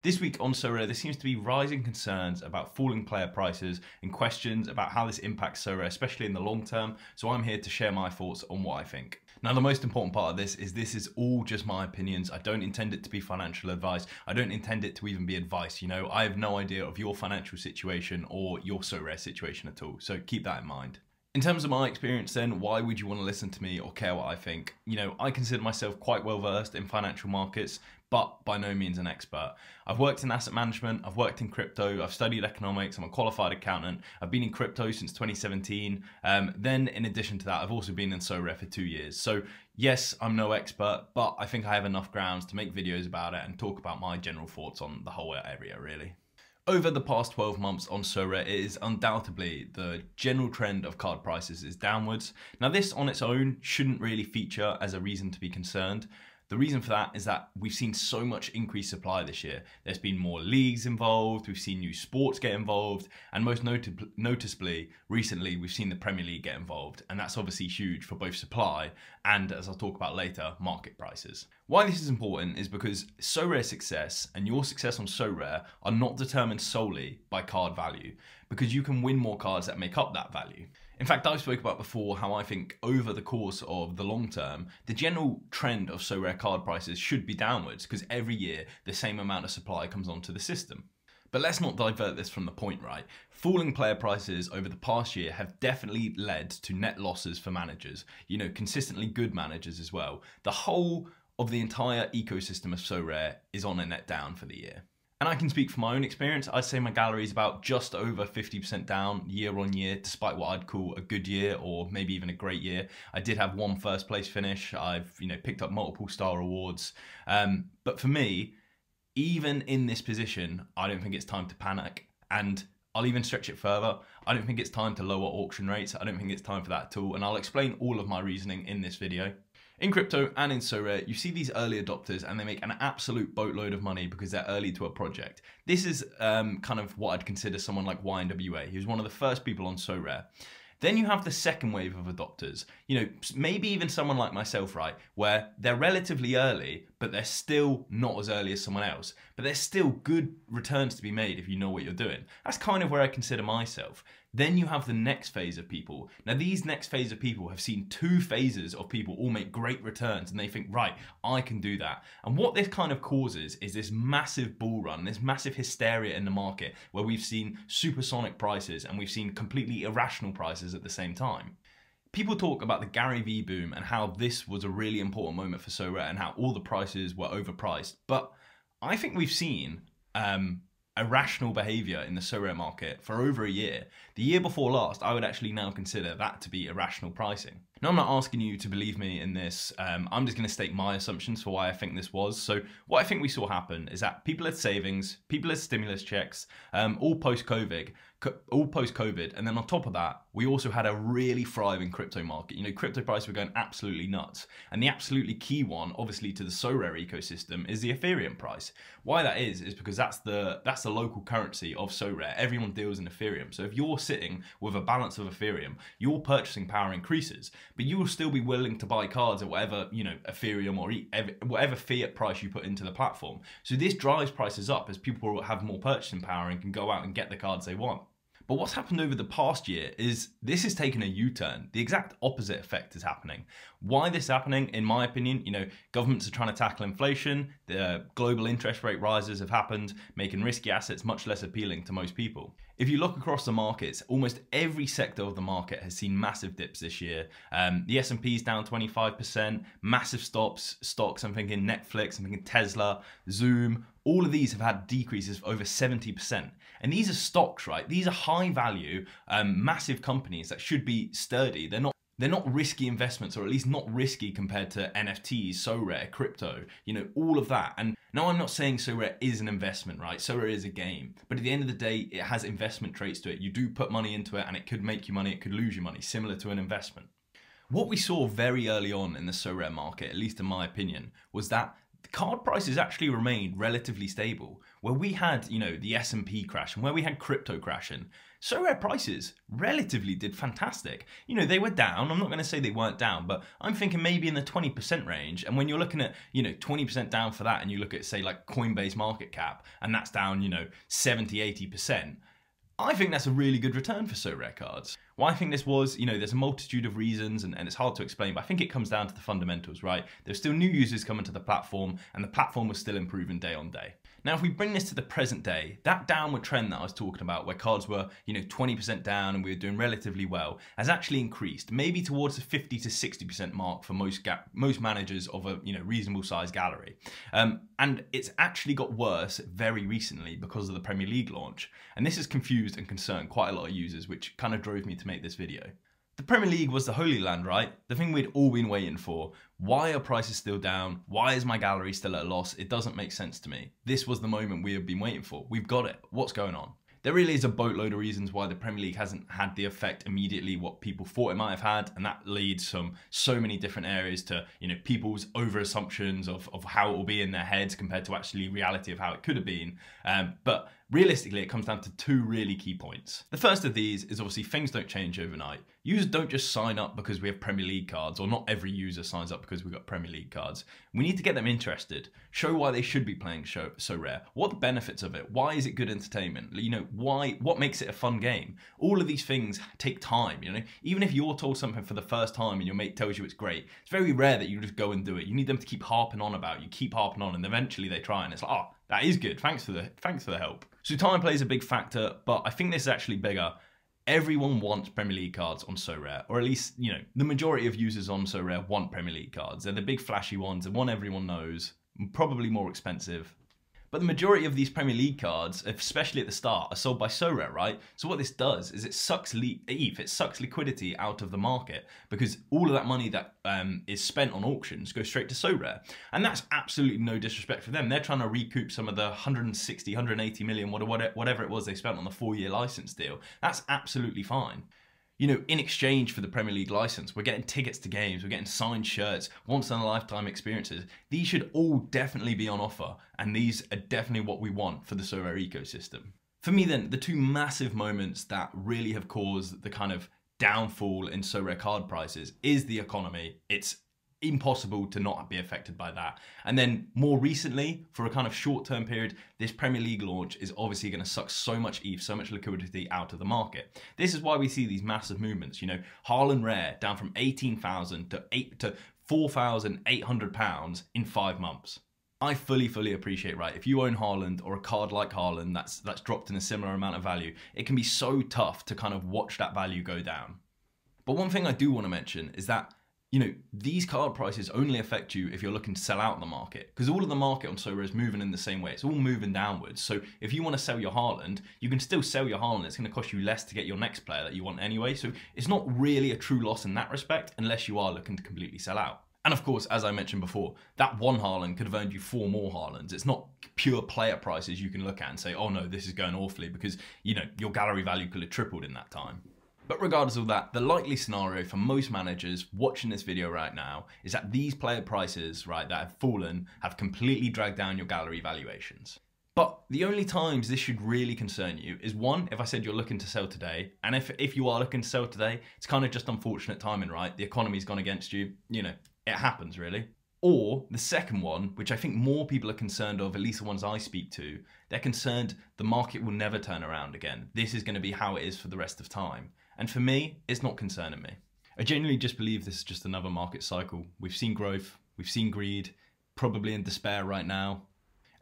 This week on Sorare, there seems to be rising concerns about falling player prices and questions about how this impacts Sorare, especially in the long term. So I'm here to share my thoughts on what I think. Now, the most important part of this is all just my opinions. I don't intend it to be financial advice. I don't intend it to even be advice. You know, I have no idea of your financial situation or your Sorare situation at all. So keep that in mind. In terms of my experience then, why would you want to listen to me or care what I think? You know, I consider myself quite well versed in financial markets, but by no means an expert. I've worked in asset management, I've worked in crypto, I've studied economics, I'm a qualified accountant, I've been in crypto since 2017. Then in addition to that, I've also been in Sorare for 2 years. So yes, I'm no expert, but I think I have enough grounds to make videos about it and talk about my general thoughts on the whole area really. Over the past 12 months on Sorare, it is undoubtedly the general trend of card prices is downwards. Now this on its own shouldn't really feature as a reason to be concerned. The reason for that is that we've seen so much increased supply this year. There's been more leagues involved, we've seen new sports get involved, and most noticeably, recently, we've seen the Premier League get involved, and that's obviously huge for both supply and, as I'll talk about later, market prices. Why this is important is because Sorare's success and your success on Sorare are not determined solely by card value, because you can win more cards that make up that value. In fact, I've spoken about before how I think over the course of the long term, the general trend of Sorare card prices should be downwards because every year the same amount of supply comes onto the system. But let's not divert this from the point, right? Falling player prices over the past year have definitely led to net losses for managers, you know, consistently good managers as well. The whole of the entire ecosystem of Sorare is on a net down for the year. And I can speak from my own experience. I'd say my gallery is about just over 50% down year on year, despite what I'd call a good year or maybe even a great year. I did have one first place finish. I've picked up multiple star awards. But for me, even in this position, I don't think it's time to panic. And I'll even stretch it further. I don't think it's time to lower auction rates. I don't think it's time for that at all. And I'll explain all of my reasoning in this video. In crypto and in Sorare, you see these early adopters and they make an absolute boatload of money because they're early to a project. This is kind of what I'd consider someone like YNWA. He was one of the first people on Sorare. Then you have the second wave of adopters, you know, maybe even someone like myself, right, where they're relatively early, but they're still not as early as someone else. But there's still good returns to be made if you know what you're doing. That's kind of where I consider myself. Then you have the next phase of people. Now these next phase of people have seen 2 phases of people all make great returns and they think, right, I can do that. And what this kind of causes is this massive bull run, this massive hysteria in the market where we've seen supersonic prices and we've seen completely irrational prices at the same time. People talk about the Gary Vee boom and how this was a really important moment for Sorare and how all the prices were overpriced. But I think we've seen irrational behavior in the Sorare market for over a year. The year before last, I would actually now consider that to be irrational pricing. Now, I'm not asking you to believe me in this. I'm just going to state my assumptions for why I think this was. So what I think we saw happen is that people had savings, people had stimulus checks, all post-COVID, and then on top of that, we also had a really thriving crypto market. You know, crypto prices were going absolutely nuts. And the absolutely key one, obviously to the Sorare ecosystem, is the Ethereum price. Why that is because that's the local currency of Sorare. Everyone deals in Ethereum. So if you're sitting with a balance of Ethereum, your purchasing power increases, but you will still be willing to buy cards at whatever, you know, Ethereum or whatever fiat price you put into the platform. So this drives prices up as people have more purchasing power and can go out and get the cards they want. But what's happened over the past year is this has taken a U-turn. The exact opposite effect is happening. Why this is happening, in my opinion, you know, governments are trying to tackle inflation, the global interest rate rises have happened, making risky assets much less appealing to most people. If you look across the markets, almost every sector of the market has seen massive dips this year. The S&P is down 25%, massive stocks, I'm thinking Netflix, I'm thinking Tesla, Zoom, all of these have had decreases of over 70%. And these are stocks, right? These are high value, massive companies that should be sturdy. They're not risky investments, or at least not risky compared to NFTs, Sorare, crypto, you know, all of that. And no, I'm not saying Sorare is an investment, right? Sorare is a game. But at the end of the day, it has investment traits to it. You do put money into it and it could make you money, it could lose you money, similar to an investment. What we saw very early on in the Sorare market, at least in my opinion, was that the card prices actually remained relatively stable. Where we had, the S&P crash and where we had crypto crashing, Sorare prices relatively did fantastic. They were down. I'm not going to say they weren't down, but I'm thinking maybe in the 20% range. And when you're looking at, 20% down for that, and you look at, say, like Coinbase market cap, and that's down, 70, 80%, I think that's a really good return for Sorare cards. Why I think this was, there's a multitude of reasons and it's hard to explain, but I think it comes down to the fundamentals, right? There's still new users coming to the platform and the platform was still improving day on day. Now, if we bring this to the present day, that downward trend that I was talking about where cards were, 20% down and we were doing relatively well, has actually increased, maybe towards the 50 to 60% mark for most managers of a, reasonable sized gallery. And it's actually got worse very recently because of the Premier League launch. And this has confused and concerned quite a lot of users, which kind of drove me to make this video. The Premier League was the Holy Land, right? The thing we'd all been waiting for. Why are prices still down? Why is my gallery still at a loss? It doesn't make sense to me. This was the moment we have been waiting for. We've got it. What's going on? There really is a boatload of reasons why the Premier League hasn't had the effect immediately what people thought it might have had, and that leads from so many different areas to, people's over-assumptions of how it will be in their heads compared to actually reality of how it could have been. But realistically, it comes down to two really key points. The first of these is obviously things don't change overnight. Users don't just sign up because we have Premier League cards, or not every user signs up because we've got Premier League cards. We need to get them interested, show why they should be playing Sorare, what the benefits of it, why is it good entertainment, what makes it a fun game. All of these things take time, Even if you're told something for the first time and your mate tells you it's great, it's very rare that you just go and do it. You need them to keep harping on about it. You keep harping on and eventually they try and it's like, oh, that is good, thanks for the help. So time plays a big factor, but I think this is actually bigger. Everyone wants Premier League cards on Sorare, or at least, the majority of users on Sorare want Premier League cards. They're the big flashy ones, the one everyone knows, probably more expensive. But the majority of these Premier League cards, especially at the start, are sold by Sorare, right? So what this does is it sucks liquidity out of the market because all of that money that is spent on auctions goes straight to Sorare. And that's absolutely no disrespect for them. They're trying to recoup some of the 160, 180 million, whatever it was they spent on the 4-year license deal. That's absolutely fine. In exchange for the Premier League license, we're getting tickets to games, we're getting signed shirts, once-in-a-lifetime experiences. These should all definitely be on offer, and these are definitely what we want for the Sorare ecosystem. For me then, the two massive moments that really have caused the kind of downfall in Sorare card prices is the economy. It's impossible to not be affected by that. And then more recently, for a kind of short-term period, this Premier League launch is obviously going to suck so much ETH, so much liquidity out of the market. This is why we see these massive movements. Haaland Rare down from 18,000 to 4,800 pounds in 5 months. I fully appreciate, right? If you own Haaland or a card like Haaland that's dropped in a similar amount of value, it can be so tough to kind of watch that value go down. But one thing I do want to mention is that these card prices only affect you if you're looking to sell out the market, because all of the market on Sorare is moving in the same way. It's all moving downwards. So if you want to sell your Haaland, you can still sell your Haaland. It's going to cost you less to get your next player that you want anyway. So it's not really a true loss in that respect, unless you are looking to completely sell out. And of course, as I mentioned before, that one Haaland could have earned you 4 more Haalands. It's not pure player prices you can look at and say, oh no, this is going awfully, because your gallery value could have tripled in that time. But regardless of that, the likely scenario for most managers watching this video right now is that these player prices, right, that have fallen have completely dragged down your gallery valuations. But the only times this should really concern you is one, if I said you're looking to sell today, and if you are looking to sell today, it's kind of just unfortunate timing, right? The economy's gone against you, it happens really. Or the second one, which I think more people are concerned of, at least the ones I speak to, they're concerned the market will never turn around again. This is going to be how it is for the rest of time. And for me, it's not concerning me. I genuinely just believe this is just another market cycle. We've seen growth, we've seen greed, probably in despair right now.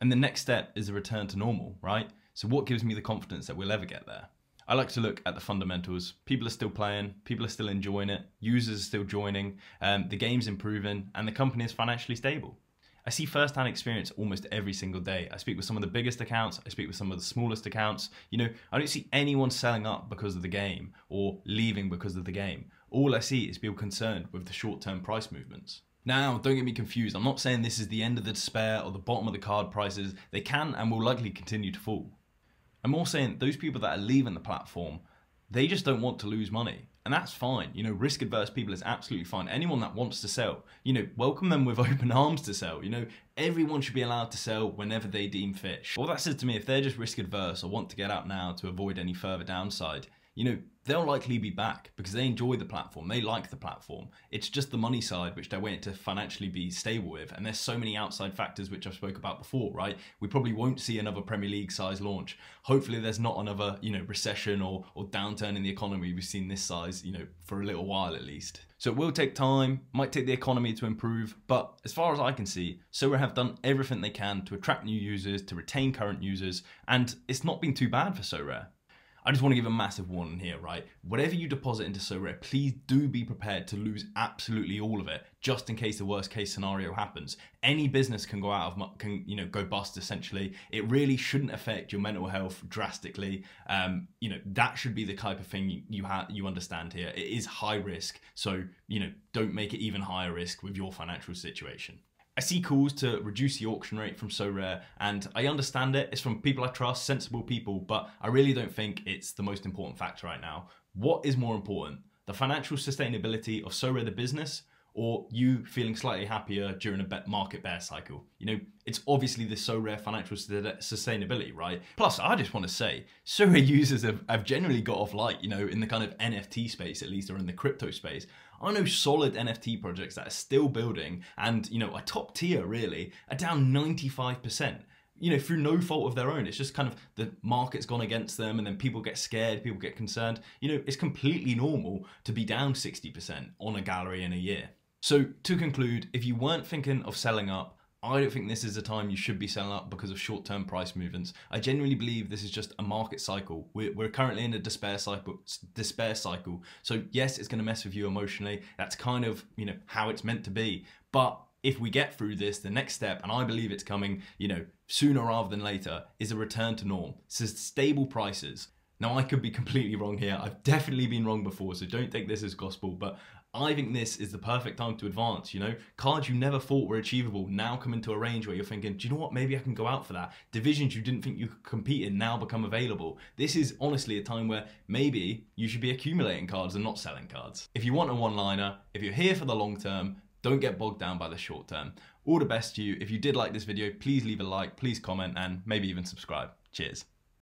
And the next step is a return to normal, right? So what gives me the confidence that we'll ever get there? I like to look at the fundamentals. People are still playing, people are still enjoying it, users are still joining, the game's improving, and the company is financially stable. I see first-hand experience almost every single day. I speak with some of the biggest accounts, I speak with some of the smallest accounts. I don't see anyone selling up because of the game or leaving because of the game. All I see is people concerned with the short-term price movements. Now, don't get me confused. I'm not saying this is the end of the despair or the bottom of the card prices. They can and will likely continue to fall. I'm more saying those people that are leaving the platform, they just don't want to lose money. And that's fine. You know, risk adverse people is absolutely fine. Anyone that wants to sell, you know, welcome them with open arms to sell. You know, everyone should be allowed to sell whenever they deem fit. All that says to me, if they're just risk adverse or want to get out now to avoid any further downside, you know, they'll likely be back because they enjoy the platform. They like the platform. It's just the money side which they're waiting to financially be stable with. And there's so many outside factors which I've spoke about before, right? We probably won't see another Premier League size launch. Hopefully there's not another, you know, recession or downturn in the economy. We've seen this size, you know, for a little while at least. So it will take time, might take the economy to improve, but as far as I can see, Sorare have done everything they can to attract new users, to retain current users, and it's not been too bad for Sorare. I just want to give a massive warning here, right? Whatever you deposit into Sorare, please do be prepared to lose absolutely all of it, just in case the worst case scenario happens. Any business can go out of, go bust essentially. It really shouldn't affect your mental health drastically. You know, that should be the type of thing you understand here. It is high risk, so, you know, don't make it even higher risk with your financial situation. I see calls to reduce the auction rate from Sorare, and I understand it. It's from people I trust, sensible people, but I really don't think it's the most important factor right now. What is more important? The financial sustainability of Sorare the business, or you feeling slightly happier during a market bear cycle? You know, it's obviously the Sorare financial sustainability, right? Plus, I just want to say, Sorare users have generally got off light, you know, in the kind of NFT space at least, or in the crypto space. I know solid NFT projects that are still building and, you know, a top tier really, are down 95%. You know, through no fault of their own. It's just kind of the market's gone against them and then people get scared, people get concerned. You know, it's completely normal to be down 60% on a gallery in a year. So to conclude, if you weren't thinking of selling up, I don't think this is the time you should be selling up because of short-term price movements. I genuinely believe this is just a market cycle. We're currently in a despair cycle. So yes, it's going to mess with you emotionally. That's kind of, you know, how it's meant to be. But if we get through this, the next step, and I believe it's coming, you know, sooner rather than later, is a return to norm. So stable prices. Now, I could be completely wrong here. I've definitely been wrong before, so don't take this as gospel, but I think this is the perfect time to advance, you know? Cards you never thought were achievable now come into a range where you're thinking, do you know what, maybe I can go out for that. Divisions you didn't think you could compete in now become available. This is honestly a time where maybe you should be accumulating cards and not selling cards. If you want a one-liner, if you're here for the long term, don't get bogged down by the short term. All the best to you. If you did like this video, please leave a like, please comment, and maybe even subscribe. Cheers.